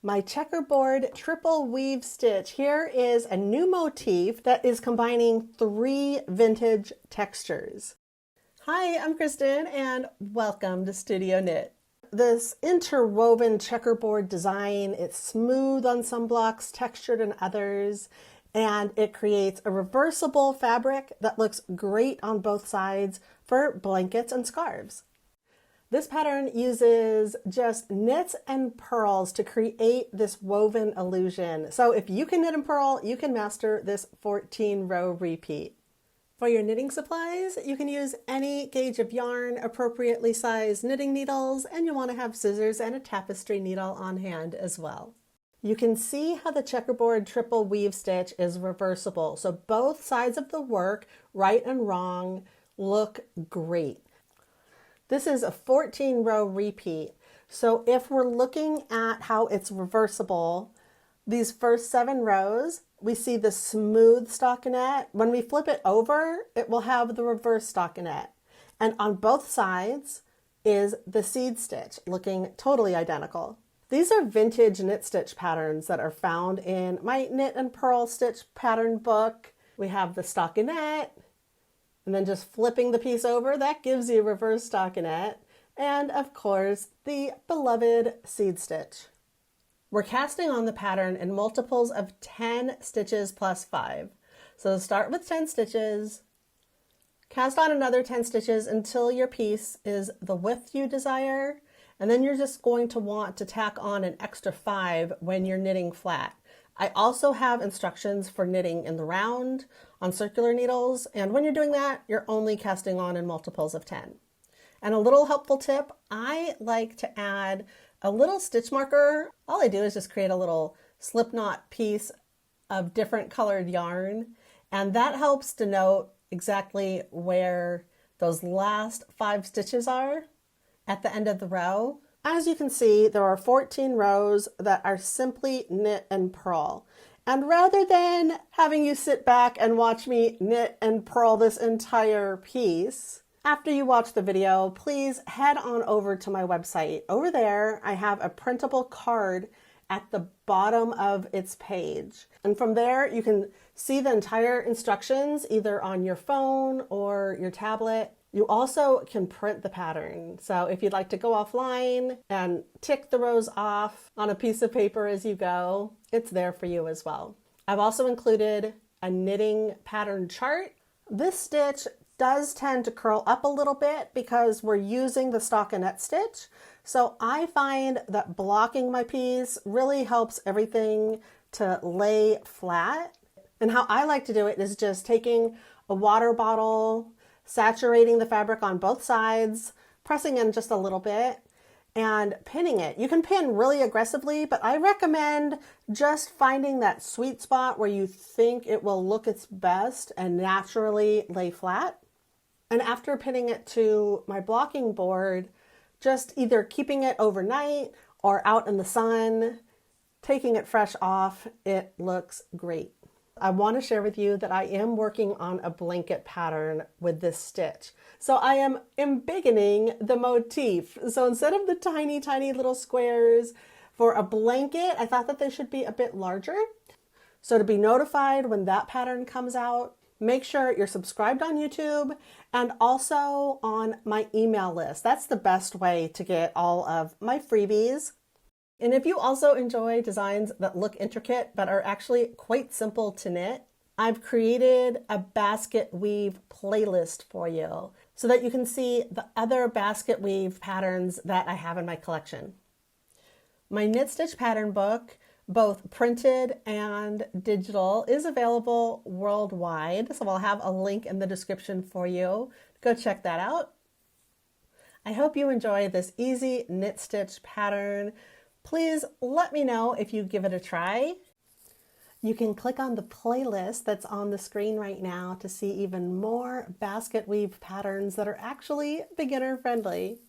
My Checkerboard Triple Weave Stitch. Here is a new motif that is combining 3 vintage textures. Hi, I'm Kristen and welcome to Studio Knit. This interwoven checkerboard design, it's smooth on some blocks, textured in others, and it creates a reversible fabric that looks great on both sides for blankets and scarves. This pattern uses just knits and purls to create this woven illusion. So if you can knit and purl, you can master this 14-row repeat. For your knitting supplies, you can use any gauge of yarn, appropriately sized knitting needles, and you want to have scissors and a tapestry needle on hand as well. You can see how the Checkerboard Triple Weave Stitch is reversible. So both sides of the work, right and wrong, look great. This is a 14-row repeat. So if we're looking at how it's reversible, these first 7 rows, we see the smooth stockinette. When we flip it over, it will have the reverse stockinette. And on both sides is the seed stitch, looking totally identical. These are vintage knit stitch patterns that are found in my Knit and Purl Stitch pattern book. We have the stockinette, and then just flipping the piece over, that gives you a reverse stockinette. And of course, the beloved seed stitch. We're casting on the pattern in multiples of 10 stitches plus 5. So start with 10 stitches, cast on another 10 stitches until your piece is the width you desire, and then you're just going to want to tack on an extra 5 when you're knitting flat. I also have instructions for knitting in the round on circular needles, and when you're doing that, you're only casting on in multiples of 10. And a little helpful tip, I like to add a little stitch marker. All I do is just create a little slip knot piece of different colored yarn, and that helps denote exactly where those last 5 stitches are at the end of the row. As you can see, there are 14 rows that are simply knit and purl. And rather than having you sit back and watch me knit and purl this entire piece, after you watch the video, please head on over to my website. Over there, I have a printable card at the bottom of its page. And from there, you can see the entire instructions either on your phone or your tablet. You also can print the pattern. So if you'd like to go offline and tick the rows off on a piece of paper as you go, it's there for you as well. I've also included a knitting pattern chart. This stitch does tend to curl up a little bit because we're using the stockinette stitch. So I find that blocking my piece really helps everything to lay flat. And how I like to do it is just taking a water bottle, saturating the fabric on both sides, pressing in just a little bit, and pinning it. You can pin really aggressively, but I recommend just finding that sweet spot where you think it will look its best and naturally lay flat. And after pinning it to my blocking board, just either keeping it overnight or out in the sun, taking it fresh off, it looks great. I want to share with you that I am working on a blanket pattern with this stitch. So I am embiggening the motif. So instead of the tiny, tiny little squares for a blanket, I thought that they should be a bit larger. So to be notified when that pattern comes out, make sure you're subscribed on YouTube and also on my email list. That's the best way to get all of my freebies. And if you also enjoy designs that look intricate but are actually quite simple to knit, I've created a basket weave playlist for you so that you can see the other basket weave patterns that I have in my collection. My knit stitch pattern book, both printed and digital, is available worldwide. So I'll have a link in the description for you. Go check that out. I hope you enjoy this easy knit stitch pattern. Please let me know if you give it a try. You can click on the playlist that's on the screen right now to see even more basket weave patterns that are actually beginner friendly.